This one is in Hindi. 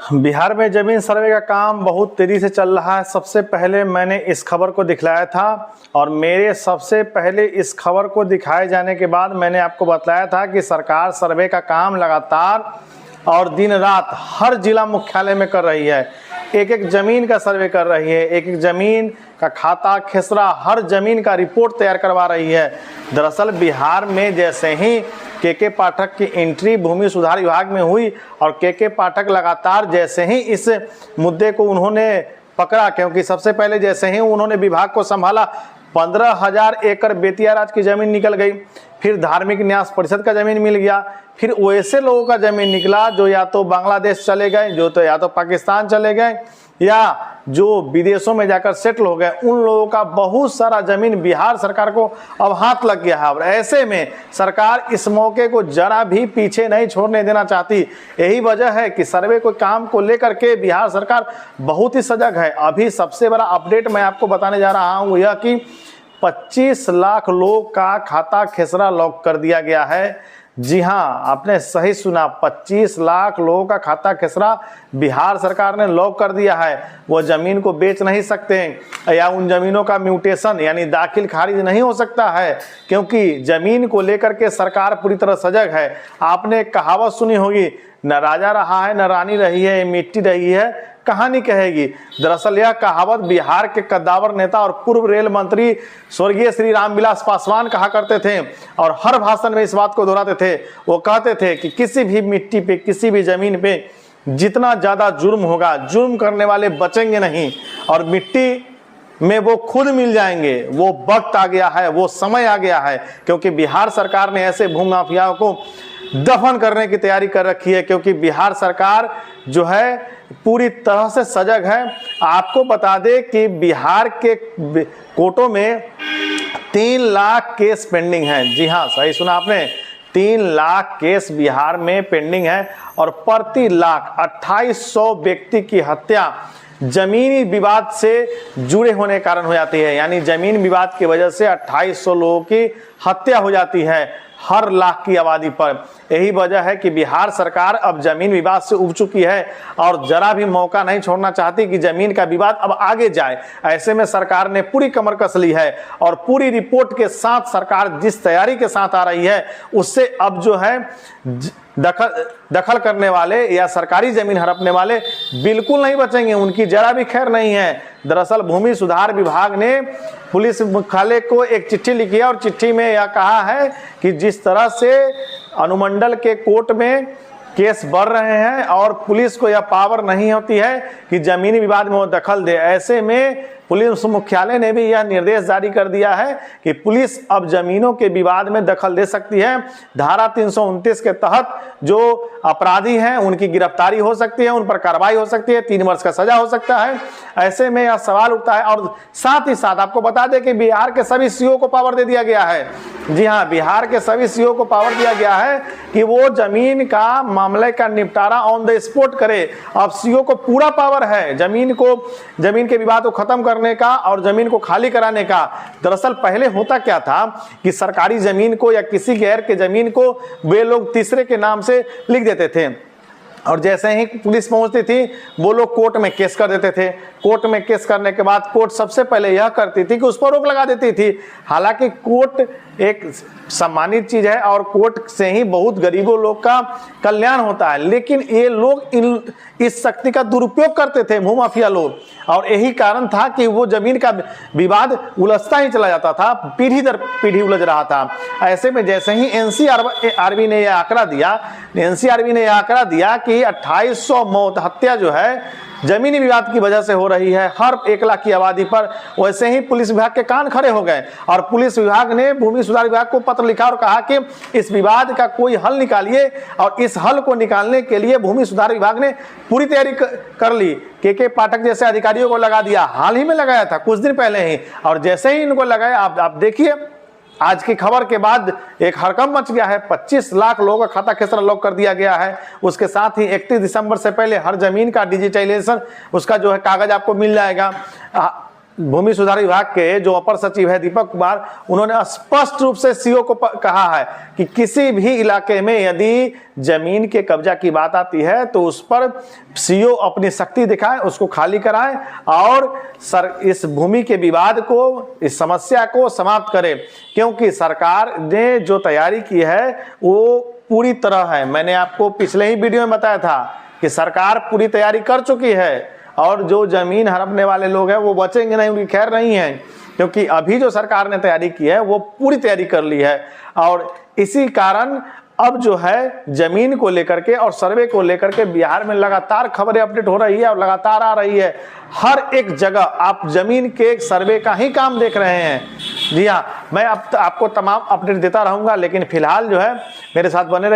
बिहार में जमीन सर्वे का काम बहुत तेजी से चल रहा है। सबसे पहले मैंने इस खबर को दिखलाया था और मेरे सबसे पहले इस खबर को दिखाए जाने के बाद मैंने आपको बताया था कि सरकार सर्वे का काम लगातार और दिन रात हर जिला मुख्यालय में कर रही है। एक एक ज़मीन का सर्वे कर रही है, एक एक ज़मीन का खाता खेसरा, हर ज़मीन का रिपोर्ट तैयार करवा रही है। दरअसल बिहार में जैसे ही के पाठक की एंट्री भूमि सुधार विभाग में हुई और के पाठक लगातार जैसे ही इस मुद्दे को उन्होंने पकड़ा, क्योंकि सबसे पहले जैसे ही उन्होंने विभाग को संभाला 15,000 एकड़ बेतिया राज की ज़मीन निकल गई। फिर धार्मिक न्यास परिषद का ज़मीन मिल गया। फिर वैसे लोगों का ज़मीन निकला जो या तो बांग्लादेश चले गए, जो तो या तो पाकिस्तान चले गए, या जो विदेशों में जाकर सेटल हो गए। उन लोगों का बहुत सारा ज़मीन बिहार सरकार को अब हाथ लग गया है। और ऐसे में सरकार इस मौके को जरा भी पीछे नहीं छोड़ने देना चाहती। यही वजह है कि सर्वे को काम को लेकर के बिहार सरकार बहुत ही सजग है। अभी सबसे बड़ा अपडेट मैं आपको बताने जा रहा हूँ यह कि 25 लाख लोग का खाता खेसरा लॉक कर दिया गया है। जी हाँ, आपने सही सुना, 25 लाख लोगों का खाता खेसरा बिहार सरकार ने लॉक कर दिया है। वो ज़मीन को बेच नहीं सकते या उन ज़मीनों का म्यूटेशन यानी दाखिल खारिज नहीं हो सकता है, क्योंकि ज़मीन को लेकर के सरकार पूरी तरह सजग है। आपने एक कहावत सुनी होगी, न राजा रहा है न रानी रही है, मिट्टी रही है कहानी कहेगी। दरअसल यह कहावत बिहार के कद्दावर नेता और पूर्व रेल मंत्री स्वर्गीय श्री रामविलास पासवान कहा करते थे और हर भाषण में इस बात को दोहराते थे। वो कहते थे कि किसी भी मिट्टी पे, किसी भी जमीन पे जितना ज्यादा जुर्म होगा, जुर्म करने वाले बचेंगे नहीं और मिट्टी में वो खुद मिल जाएंगे। वो वक्त आ गया है, वो समय आ गया है, क्योंकि बिहार सरकार ने ऐसे भू माफियाओं को दफन करने की तैयारी कर रखी है। क्योंकि बिहार सरकार जो है पूरी तरह से सजग है। आपको बता दें कि बिहार के कोर्टों में 3 लाख केस पेंडिंग है। जी हाँ, सही सुना आपने, 3 लाख केस बिहार में पेंडिंग है और प्रति लाख 2800 व्यक्ति की हत्या जमीनी विवाद से जुड़े होने के कारण हो जाती है। यानी जमीन विवाद की वजह से 2800 लोगों की हत्या हो जाती है हर लाख की आबादी पर। यही वजह है कि बिहार सरकार अब जमीन विवाद से उब चुकी है और जरा भी मौका नहीं छोड़ना चाहती कि जमीन का विवाद अब आगे जाए। ऐसे में सरकार ने पूरी कमर कस ली है और पूरी रिपोर्ट के साथ सरकार जिस तैयारी के साथ आ रही है उससे अब जो है दखल करने वाले या सरकारी जमीन हड़पने वाले बिल्कुल नहीं बचेंगे, उनकी जरा भी खैर नहीं है। दरअसल भूमि सुधार विभाग ने पुलिस मुख्यालय को एक चिट्ठी लिखी है और चिट्ठी में यह कहा है कि जिस तरह से अनुमंडल के कोर्ट में केस बढ़ रहे हैं और पुलिस को यह पावर नहीं होती है कि जमीनी विवाद में वो दखल दे, ऐसे में पुलिस मुख्यालय ने भी यह निर्देश जारी कर दिया है कि पुलिस अब जमीनों के विवाद में दखल दे सकती है। धारा 329 के तहत जो अपराधी हैं उनकी गिरफ्तारी हो सकती है, उन पर कार्रवाई हो सकती है, 3 वर्ष का सजा हो सकता है। ऐसे में यह सवाल उठता है और साथ ही साथ आपको बता दें कि बिहार के सभी सीओ को पावर दे दिया गया है। जी हाँ, बिहार के सभी सीओ को पावर दिया गया है कि वो जमीन का मामले का निपटारा ऑन द स्पॉट करे। अब सीओ को पूरा पावर है जमीन के विवाद को खत्म करने का और जमीन को खाली कराने का। दरअसल पहले होता क्या था कि सरकारी जमीन को या किसी गैर के जमीन को वे लोग तीसरे के नाम से लिख देते थे और जैसे ही पुलिस पहुंचती थी वो लोग कोर्ट में केस कर देते थे। कोर्ट में केस करने के बाद कोर्ट सबसे पहले यह करती थी कि उस पर रोक लगा देती थी। हालांकि कोर्ट एक सम्मानित चीज है और कोर्ट से ही बहुत गरीबों लोग का कल्याण होता है, लेकिन ये लोग इस शक्ति का दुरुपयोग करते थे भूमाफिया लोग, और यही कारण था कि वो जमीन का विवाद उलझता ही चला जाता था, पीढ़ी दर पीढ़ी उलझ रहा था। ऐसे में जैसे ही एनसीआरबी ने यह आंकड़ा दिया कि 2800 मौत हत्या जो है जमीनी विवाद की वजह से हो रही है हर 1 लाख की आबादी पर, वैसे ही पुलिस विभाग के कान खड़े हो गए और पुलिस विभाग ने भूमि सुधार विभाग को पत्र लिखा और कहा कि इस विवाद का कोई हल निकालिए। और इस हल को निकालने के लिए भूमि सुधार विभाग ने पूरी तैयारी कर ली। के पाठक जैसे अधिकारियों को लगा दिया, हाल ही में लगाया था कुछ दिन पहले ही, और जैसे ही इनको लगाया आप देखिए आज की खबर के बाद एक हड़कंप मच गया है। 25 लाख लोगों का खाता खेसरा लॉक कर दिया गया है। उसके साथ ही 31 दिसंबर से पहले हर जमीन का डिजिटाइजेशन, उसका जो है कागज आपको मिल जाएगा। भूमि सुधार विभाग के जो अपर सचिव है दीपक कुमार, उन्होंने स्पष्ट रूप से सीओ को कहा है कि किसी भी इलाके में यदि जमीन के कब्जा की बात आती है तो उस पर सीओ अपनी शक्ति दिखाए, उसको खाली कराए और इस भूमि के विवाद को, इस समस्या को समाप्त करे, क्योंकि सरकार ने जो तैयारी की है वो पूरी तरह है। मैंने आपको पिछले ही वीडियो में बताया था कि सरकार पूरी तैयारी कर चुकी है और जो जमीन हड़पने वाले लोग हैं वो बचेंगे नहीं, उनकी खैर नहीं है, क्योंकि अभी जो सरकार ने तैयारी की है वो पूरी तैयारी कर ली है। और इसी कारण अब जो है जमीन को लेकर के और सर्वे को लेकर के बिहार में लगातार खबरें अपडेट हो रही है और लगातार आ रही है। हर एक जगह आप जमीन के सर्वे का ही काम देख रहे हैं। जी हाँ, मैं अब आपको तमाम अपडेट देता रहूंगा, लेकिन फिलहाल जो है मेरे साथ बने रहिए।